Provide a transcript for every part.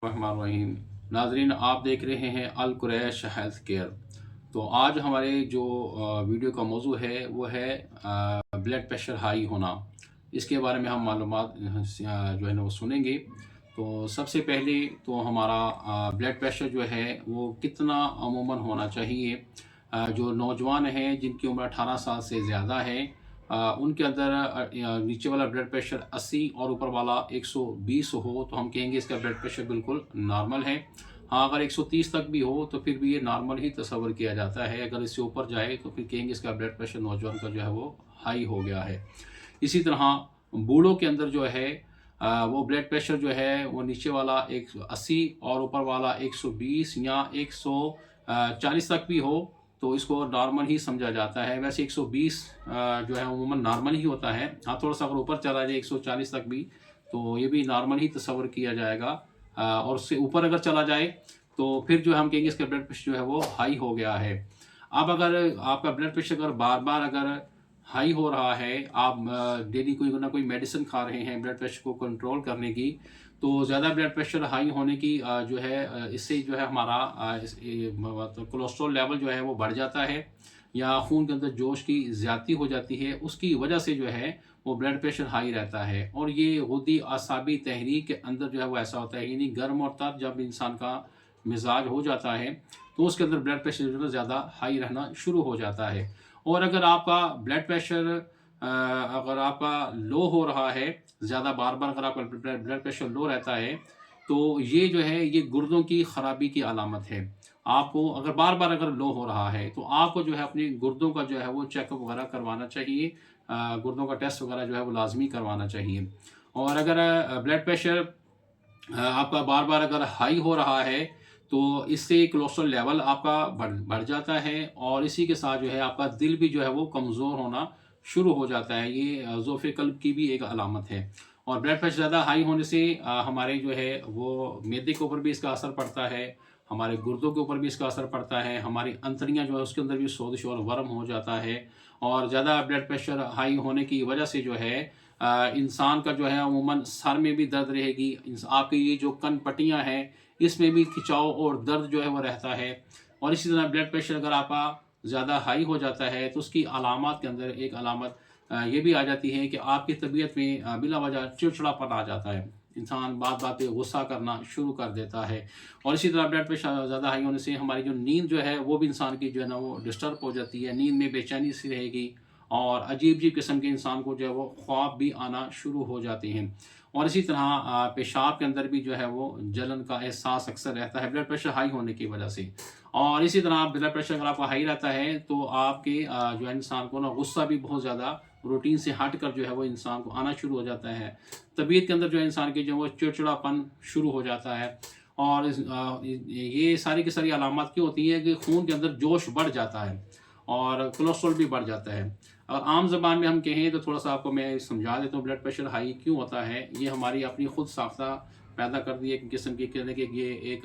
रहमान नाजरीन, आप देख रहे हैं अल कुरैश हेल्थ केयर। तो आज हमारे जो वीडियो का मौजू है वो है ब्लड प्रेशर हाई होना। इसके बारे में हम मालूमात जो है ना वो सुनेंगे। तो सबसे पहले तो हमारा ब्लड प्रेशर जो है वो कितना अमूमन होना चाहिए। जो नौजवान हैं जिनकी उम्र 18 साल से ज़्यादा है, उनके अंदर नीचे वाला ब्लड प्रेशर 80 और ऊपर वाला 120 हो तो हम कहेंगे इसका ब्लड प्रेशर बिल्कुल नॉर्मल है। हाँ, अगर 130 तक भी हो तो फिर भी ये नॉर्मल ही तस्वर किया जाता है। अगर इससे ऊपर जाए तो फिर कहेंगे इसका ब्लड प्रेशर नौजवान का जो है वो हाई हो गया है। इसी तरह बूढ़ों के अंदर जो है वो ब्लड प्रेशर जो है वो नीचे वाला 180 और ऊपर वाला 120 या 140 तक भी हो तो इसको नॉर्मल ही समझा जाता है। वैसे 120 जो है अमूमन नॉर्मल ही होता है। हाँ, थोड़ा सा अगर ऊपर चला जाए 140 तक भी तो ये भी नॉर्मल ही तस्वर किया जाएगा। और उससे ऊपर अगर चला जाए तो फिर जो है हम कहेंगे इसका ब्लड प्रेशर जो है वो हाई हो गया है। अब अगर आपका ब्लड प्रेशर अगर बार बार अगर हाई हो रहा है, आप डेली कोई ना कोई मेडिसिन खा रहे हैं ब्लड प्रेशर को कंट्रोल करने की, तो ज़्यादा ब्लड प्रेशर हाई होने की जो है इससे जो है हमारा मतलब कोलेस्ट्रॉल लेवल जो है वो बढ़ जाता है या खून के अंदर जोश की ज़्यादती हो जाती है। उसकी वजह से जो है वो ब्लड प्रेशर हाई रहता है। और ये गुद्दी आसाबी तहरीक के अंदर जो है वो ऐसा होता है, यानी गर्म और तर जब इंसान का मिजाज हो जाता है तो उसके अंदर ब्लड प्रेशर जो है ज़्यादा हाई रहना शुरू हो जाता है। और अगर आपका ब्लड प्रेशर अगर आपका लो हो रहा है, ज़्यादा बार बार अगर आपका ब्लड प्रेशर लो रहता है तो ये जो है ये गुर्दों की ख़राबी की अलामत है। आपको अगर बार बार अगर लो हो रहा है तो आपको जो है अपने गुर्दों का जो है वो चेकअप वगैरह करवाना चाहिए। गुर्दों का टेस्ट वगैरह जो है वो लाजमी करवाना चाहिए। और अगर ब्लड प्रेशर आपका बार बार अगर हाई हो रहा है तो इससे कोलेस्ट्रॉल लेवल आपका बढ़ बढ़ जाता है और इसी के साथ जो है आपका दिल भी जो है वो कमज़ोर होना शुरू हो जाता है। ये ज़ोफ़े क़ल्ब की भी एक अलामत है। और ब्लड प्रेशर ज़्यादा हाई होने से हमारे जो है वो मैदे के ऊपर भी इसका असर पड़ता है, हमारे गुर्दों के ऊपर भी इसका असर पड़ता है, हमारी अंतड़ियाँ जो है उसके अंदर भी सोजिश और वर्म हो जाता है। और ज़्यादा ब्लड प्रेशर हाई होने की वजह से जो है इंसान का जो है अमूमन सर में भी दर्द रहेगी। आपकी ये जो कन पट्टियाँ हैं इसमें भी खिंचाव और दर्द जो है वो रहता है। और इसी तरह ब्लड प्रेशर अगर आपका ज़्यादा हाई हो जाता है तो उसकी अलामत के अंदर एक अलामत ये भी आ जाती है कि आपकी तबीयत में बिला वजह चिड़चिड़ापन आ जाता है। इंसान बात बात पे गुस्सा करना शुरू कर देता है। और इसी तरह ब्लड प्रेशर ज़्यादा हाई होने से हमारी जो नींद जो है वो भी इंसान की जो है ना वो डिस्टर्ब हो जाती है। नींद में बेचैनी सी रहेगी और अजीब-अजीब किस्म के इंसान को जो है वो ख्वाब भी आना शुरू हो जाते हैं। और इसी तरह पेशाब के अंदर भी जो है वो जलन का एहसास अक्सर रहता है ब्लड प्रेशर हाई होने की वजह से। और इसी तरह ब्लड प्रेशर अगर आपका हाई रहता है तो आपके जो है इंसान को ना गुस्सा भी बहुत ज़्यादा रूटीन से हट कर जो है वो इंसान को आना शुरू हो जाता है। तबीयत के अंदर जो है इंसान की जो है वो चिड़चिड़ापन शुरू हो जाता है। और ये सारी की सारी अलामत क्यों होती है कि खून के अंदर जोश बढ़ जाता है और कोलेस्ट्रॉल भी बढ़ जाता है। और आम ज़बान में हम कहें तो थोड़ा सा आपको मैं समझा देता हूँ ब्लड प्रेशर हाई क्यों होता है। ये हमारी अपनी खुद साख्ता पैदा कर दी एक किस्म की कहने कि ये एक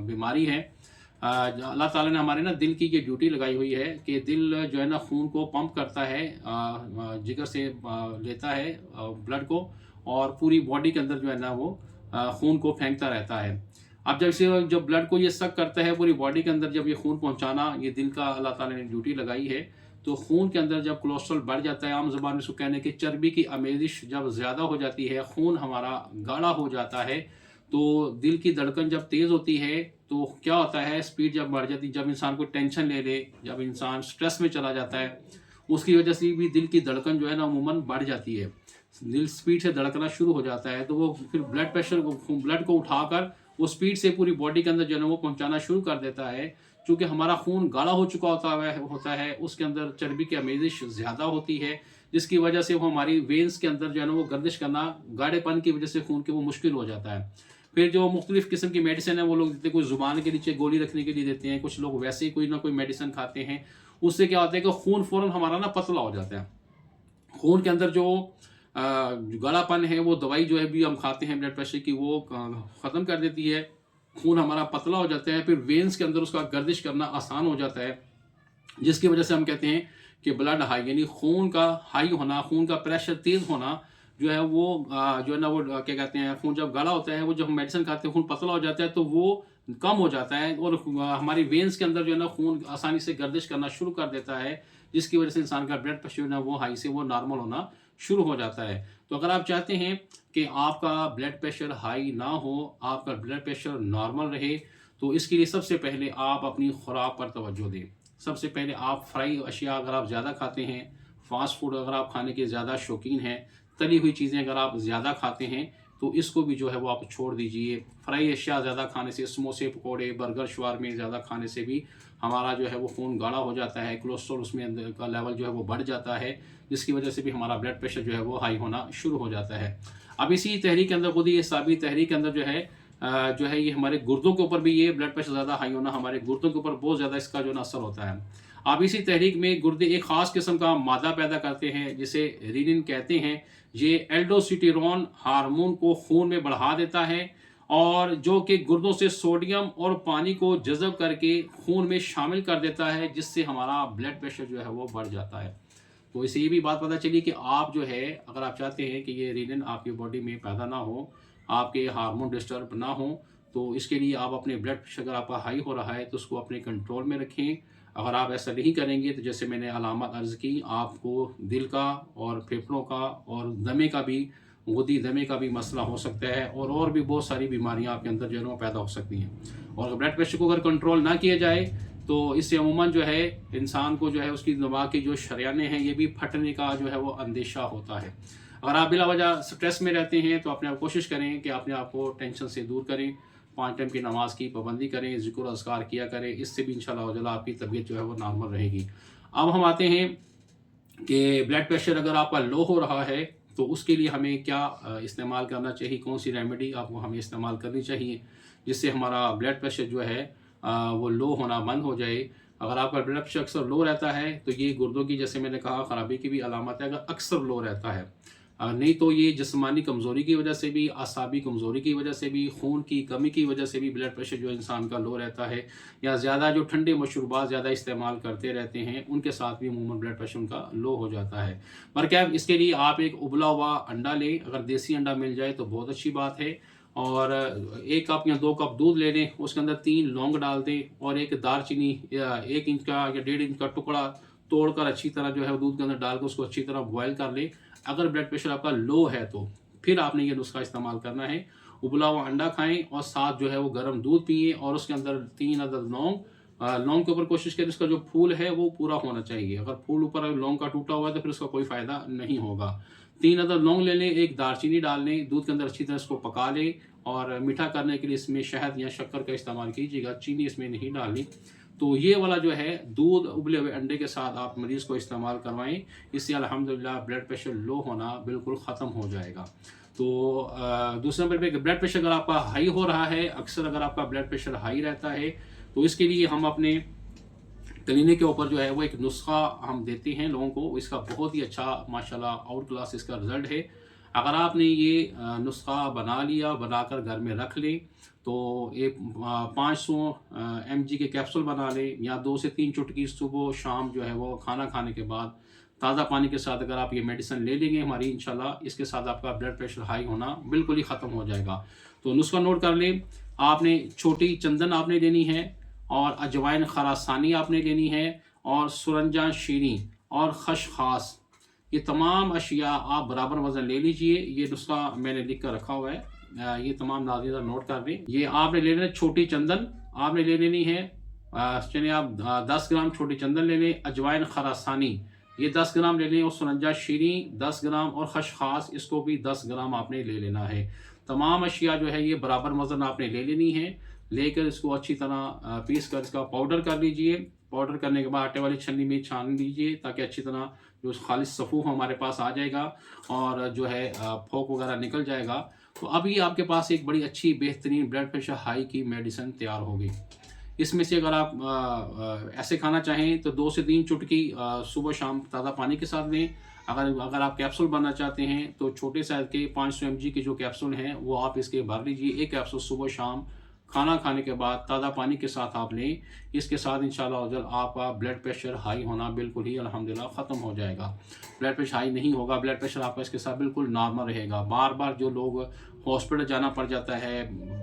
बीमारी है। अल्लाह ताला ने हमारे ना दिल की ये ड्यूटी लगाई हुई है कि दिल जो है ना खून को पंप करता है, जिगर से लेता है ब्लड को और पूरी बॉडी के अंदर जो है ना वो खून को फेंकता रहता है। अब जब ब्लड को ये सक करता है पूरी बॉडी के अंदर, जब ये खून पहुंचाना ये दिल का अल्लाह ताला ने ड्यूटी लगाई है। तो खून के अंदर जब कोलेस्ट्रॉल बढ़ जाता है, आम ज़बान में इसको कहने की चर्बी की आमेज़िश जब ज़्यादा हो जाती है, खून हमारा गाढ़ा हो जाता है, तो दिल की धड़कन जब तेज़ होती है तो क्या होता है स्पीड जब बढ़ जाती है, जब इंसान को टेंशन ले ले, जब इंसान स्ट्रेस में चला जाता है उसकी वजह से भी दिल की धड़कन जो है ना अमूमन बढ़ जाती है। दिल स्पीड से धड़कना शुरू हो जाता है तो वो फिर ब्लड को उठाकर वो स्पीड से पूरी बॉडी के अंदर जो है ना वो पहुंचाना शुरू कर देता है। चूँकि हमारा खून गाढ़ा हो चुका होता है उसके अंदर चर्बी की आमेज़िश ज़्यादा होती है, जिसकी वजह से वो हमारी वेन्स के अंदर जो है ना वो गर्दिश करना गाढ़ेपन की वजह से खून के वो मुश्किल हो जाता है। फिर जो मुख्तलिफ़ किस्म की मेडिसिन है वो लोग देते हैं, कोई ज़ुबान के नीचे गोली रखने के लिए देते हैं, कुछ लोग वैसे ही कोई ना कोई मेडिसिन खाते हैं। उससे क्या होता है कि खून फ़ौरन हमारा ना पतला हो जाता है। खून के अंदर जो गाढ़ापन है वो दवाई जो है भी हम खाते हैं ब्लड प्रेशर की वो ख़त्म कर देती है। खून हमारा पतला हो जाता है, फिर वेन्स के अंदर उसका गर्दिश करना आसान हो जाता है, जिसकी वजह से हम कहते हैं कि ब्लड हाई, यानी खून का हाई होना, खून का प्रेशर तेज़ होना जो है वो जो है ना वो क्या कहते हैं, खून जब गाढ़ा होता है, वो जब हम मेडिसिन खाते हैं खून पतला हो जाता है तो वो कम हो जाता है और हमारी वेन्स के अंदर जो है ना खून आसानी से गर्दिश करना शुरू कर देता है, जिसकी वजह से इंसान का ब्लड प्रेशर जो है ना वो हाई से वो नॉर्मल होना शुरू हो जाता है। तो अगर आप चाहते हैं कि आपका ब्लड प्रेशर हाई ना हो, आपका ब्लड प्रेशर नॉर्मल रहे, तो इसके लिए सबसे पहले आप अपनी खुराक पर तवज्जो दें। सबसे पहले आप फ्राई अशिया अगर आप ज़्यादा खाते हैं, फास्ट फूड अगर आप खाने के ज़्यादा शौकीन हैं, तली हुई चीज़ें अगर आप ज़्यादा खाते हैं, तो इसको भी जो है वो आप छोड़ दीजिए। फ्राई अशिया ज़्यादा खाने से, समोसे, पकोड़े, बर्गर, शवारमे ज़्यादा खाने से भी हमारा जो है वो खून गाढ़ा हो जाता है, कोलेस्ट्रॉल उसमें अंदर का लेवल जो है वो बढ़ जाता है, जिसकी वजह से भी हमारा ब्लड प्रेशर जो है वो हाई होना शुरू हो जाता है। अब इसी तहरीक के अंदर खुद ये साबित तहरीक के अंदर जो है ये हमारे गुर्दों के ऊपर भी ये ब्लड प्रेशर ज़्यादा हाई होना, हमारे गुर्दों के ऊपर बहुत ज़्यादा इसका जो है असर होता है। अब इसी तहरीक में गुर्दे एक ख़ास किस्म का मादा पैदा करते हैं जिसे रेनिन कहते हैं। ये एल्डोस्टेरोन हार्मोन को खून में बढ़ा देता है और जो कि गुर्दों से सोडियम और पानी को जज़ब करके खून में शामिल कर देता है, जिससे हमारा ब्लड प्रेशर जो है वो बढ़ जाता है। तो इससे ये भी बात पता चली कि आप जो है अगर आप चाहते हैं कि ये रेनिन आपकी बॉडी में पैदा ना हो, आपके हार्मोन डिस्टर्ब ना हो, तो इसके लिए आप अपने ब्लड प्रेशर अगर आपका हाई हो रहा है तो उसको अपने कंट्रोल में रखें। अगर आप ऐसा नहीं करेंगे तो जैसे मैंने अलामत अर्ज़ की, आपको दिल का और फेफड़ों का और दमे का भी, गुदी दमे का भी मसला हो सकता है और भी बहुत सारी बीमारियां आपके अंदर जो है वो पैदा हो सकती हैं। और ब्लड प्रेशर को अगर कंट्रोल ना किया जाए तो इससे अमूमन जो है इंसान को जो है उसकी दिमाग की जो शरियाने हैं ये भी फटने का जो है वो अंदेशा होता है। अगर आप बिला वजह स्ट्रेस में रहते हैं तो अपने आप कोशिश करें कि अपने आप को टेंशन से दूर करें, 5 टाइम की नमाज की पाबंदी करें, ज़िक्र अज़कार किया करें, इससे भी इंशाल्लाह आपकी तबीयत जो है वो नॉर्मल रहेगी। अब हम आते हैं कि ब्लड प्रेशर अगर आपका लो हो रहा है तो उसके लिए हमें क्या इस्तेमाल करना चाहिए, कौन सी रेमेडी आपको हमें इस्तेमाल करनी चाहिए जिससे हमारा ब्लड प्रेशर जो है वो लो होना बंद हो जाए। अगर आपका ब्लड प्रेशर अक्सर लो रहता है तो ये गुर्दों की, जैसे मैंने कहा, ख़राबी की भी अलामत है अगर अक्सर लो रहता है। नहीं तो ये जिस्मानी कमज़ोरी की वजह से भी, आसाबी कमज़ोरी की वजह से भी, खून की कमी की वजह से भी ब्लड प्रेशर जो इंसान का लो रहता है, या ज़्यादा जो ठंडे मशरूबात ज़्यादा इस्तेमाल करते रहते हैं उनके साथ भी अमूमन ब्लड प्रेशर उनका लो हो जाता है। पर क्या इसके लिए आप एक उबला हुआ अंडा लें, अगर देसी अंडा मिल जाए तो बहुत अच्छी बात है, और 1 कप या 2 कप दूध ले लें, उसके अंदर 3 लौंग डाल दें और एक दालचीनी या 1 इंच का या 1.5 इंच का टुकड़ा तोड़कर अच्छी तरह जो है दूध के अंदर डाल कर उसको अच्छी तरह बॉयल कर लें। अगर ब्लड प्रेशर आपका लो है तो फिर आपने ये नुस्खा इस्तेमाल करना है। उबला हुआ अंडा खाएं और साथ जो है वो गर्म दूध पिए और उसके अंदर 3 अदद लौंग, लौंग के ऊपर कोशिश करें उसका जो फूल है वो पूरा होना चाहिए। अगर फूल ऊपर लौंग का टूटा हुआ है तो फिर उसका कोई फ़ायदा नहीं होगा। 3 अदद लौंग ले लें, एक दालचीनी डाल लें, दूध के अंदर अच्छी तरह इसको पका लें और मीठा करने के लिए इसमें शहद या शक्कर का इस्तेमाल कीजिएगा, चीनी इसमें नहीं डालनी। तो ये वाला जो है दूध उबले हुए अंडे के साथ आप मरीज़ को इस्तेमाल करवाएं, इससे अल्हम्दुलिल्लाह ब्लड प्रेशर लो होना बिल्कुल ख़त्म हो जाएगा। तो दूसरे नंबर पे ब्लड प्रेशर अगर आपका हाई हो रहा है, अक्सर अगर आपका ब्लड प्रेशर हाई रहता है तो इसके लिए हम अपने क्लिनिक के ऊपर जो है वो एक नुस्खा हम देते हैं लोगों को, इसका बहुत ही अच्छा माशाल्लाह आउट क्लास इसका रिज़ल्ट है। अगर आपने ये नुस्खा बना लिया, बनाकर घर में रख लें, तो एक 500 mg के कैप्सूल बना लें या 2 से 3 चुटकी सुबह शाम जो है वो खाना खाने के बाद ताज़ा पानी के साथ अगर आप ये मेडिसिन ले लेंगे हमारी, इंशाल्लाह इसके साथ आपका ब्लड प्रेशर हाई होना बिल्कुल ही ख़त्म हो जाएगा। तो नुस्खा नोट कर लें, आपने छोटी चंदन आपने लेनी है और अजवाइन खरासानी आपने लेनी है और सुरंजा शीरी और खशखास, ये तमाम अशिया आप बराबर वज़न ले लीजिए। ये नुस्खा मैंने लिख कर रखा हुआ है, ये तमाम नाज़रीन नोट कर लें। ये आपने ले लेना छोटी चंदन आपने ले लेनी है, चलिए आप 10 ग्राम छोटी चंदन ले लें, अजवाइन खरासानी ये 10 ग्राम ले लें और सुरंजा शीरी 10 ग्राम और खशखास इसको भी 10 ग्राम आपने ले लेना है। तमाम अशिया जो है ये बराबर वज़न आपने ले लेनी है, लेकर इसको अच्छी तरह पीस कर इसका पाउडर कर लीजिए। पाउडर करने के बाद आटे वाली छन्नी में छान लीजिए ताकि अच्छी तरह जो खालिस सफ़ूफ हमारे पास आ जाएगा और जो है फोक वगैरह निकल जाएगा। तो अभी आपके पास एक बड़ी अच्छी बेहतरीन ब्लड प्रेशर हाई की मेडिसिन तैयार होगी। इसमें से अगर आप ऐसे खाना चाहें तो 2 से 3 चुटकी सुबह शाम ताज़ा पानी के साथ लें। अगर आप कैप्सूल बनना चाहते हैं तो छोटे साइज़ के 500 mg के जो कैप्सूल हैं वो आप इसके भर लीजिए। एक कैप्सूल सुबह शाम खाना खाने के बाद ताज़ा पानी के साथ आप लें। इसके साथ इंशाअल्लाह अज़्ज़ल आपका ब्लड प्रेशर हाई होना बिल्कुल ही अल्हम्दुलिल्लाह ख़त्म हो जाएगा। ब्लड प्रेशर हाई नहीं होगा, ब्लड प्रेशर आपका इसके साथ बिल्कुल नॉर्मल रहेगा। बार बार जो लोग हॉस्पिटल जाना पड़ जाता है,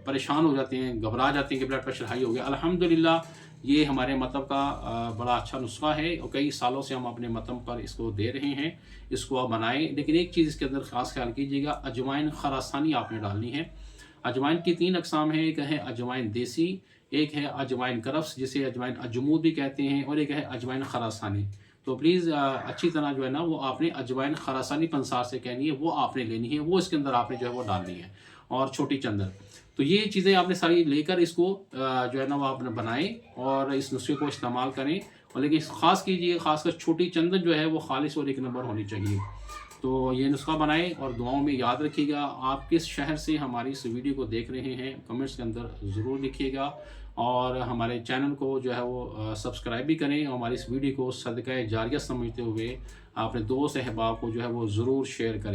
परेशान हो जाते हैं, घबरा जाते हैं कि ब्लड प्रेशर हाई हो गया, अल्हम्दुलिल्लाह ये हमारे मतब का बड़ा अच्छा नुस्खा है और कई सालों से हम अपने मतम पर इसको दे रहे हैं। इसको आप बनाएं, लेकिन एक चीज़ इसके अंदर ख़ास ख्याल कीजिएगा, अजवाइन खरासानी आपने डालनी है। अजवाइन की 3 अक़साम हैं, एक है अजवाइन देसी, एक है अजवाइन करफ्स जिसे अजवाइन अजमूद भी कहते हैं, और एक है अजवाइन खरासानी। तो प्लीज़ अच्छी तरह जो है ना वो आपने अजवाइन खरासानी पंसार से कहनी है, वो आपने लेनी है, वो इसके अंदर आपने जो है वो डालनी है, और छोटी चंदन। तो ये चीज़ें आपने सारी लेकर इसको जो है ना वो आपने बनाएं और इस नुस्खे को इस्तेमाल करें। और लेकिन ख़ास कीजिए, ख़ासकर छोटी चंदन जो है वो खालिश और 1 नंबर होनी चाहिए। तो ये नुस्खा बनाएं और दुआओं में याद रखिएगा। आप किस शहर से हमारी इस वीडियो को देख रहे हैं कमेंट्स के अंदर ज़रूर लिखिएगा, और हमारे चैनल को जो है वो सब्सक्राइब भी करें, और हमारी इस वीडियो को सदका जारिया समझते हुए अपने दोस्त अहबाब को जो है वो ज़रूर शेयर करें।